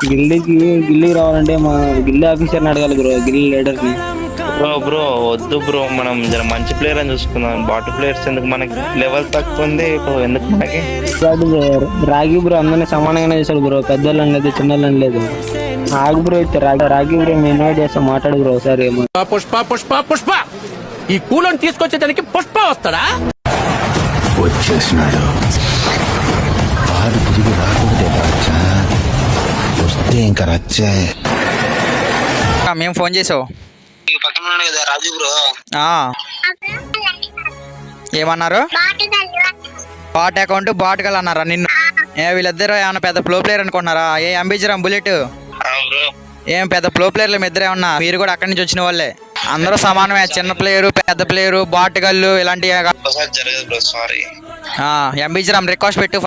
గిల్లీకి రావాలంటే మా గిల్లీ ఆఫీసర్ని అడగాలి బ్రో, గిల్లీ లీడర్ ని. బ్రో వద్దు బ్రో, మనం జర మంచి ప్లేయర్ అని చూసుకుందాం. బాటు ప్లేయర్స్ ఎందుకు, మనకి లెవెల్ తక్కువ ఉంది ఎందుకు మనకి. రాగి బ్రో అందరినీ సమానంగానే చేశాడు బ్రో, పెద్దోళ్ళని లేదు చిన్నోళ్ళని లేదు. ఆగు బ్రో అయితే రాగి బ్రో మేము ఇన్వైట్ చేస్తాం, మాట్లాడు బ్రో ఒకసారి. పుష్ప పుష్ప పుష్ప ఈ కూలని తీసుకొచ్చేదానికి పుష్ప వస్తాడా? వచ్చేసినాడు. వాడు తిరిగి రాకూడదే రచ్చ, వస్తే ఇంకా రచ్చే. మేము ఫోన్ చేసావు రాజు బ్రో ఏమన్నారు? బాట్ అకౌంట్ బాట్ గల్ అన్నారా నిన్ను? వీళ్ళిద్దరు ఏమన్నా పెద్ద ప్రో ప్లేయర్ అనుకుంటున్నారా? అంబిజరం బుల్లెట్ ఏం పెద్ద ప్రో ప్లేయర్లు మీ ఇద్దరే ఉన్నా, మీరు కూడా అక్కడి నుంచి వచ్చిన వాళ్ళే. అందరూ సమానమే, చిన్న ప్లేయరు పెద్ద ప్లేయరు బాట్ గల్లు ఇలాంటివి. అంబిజరం రిక్వెస్ట్ పెట్టు.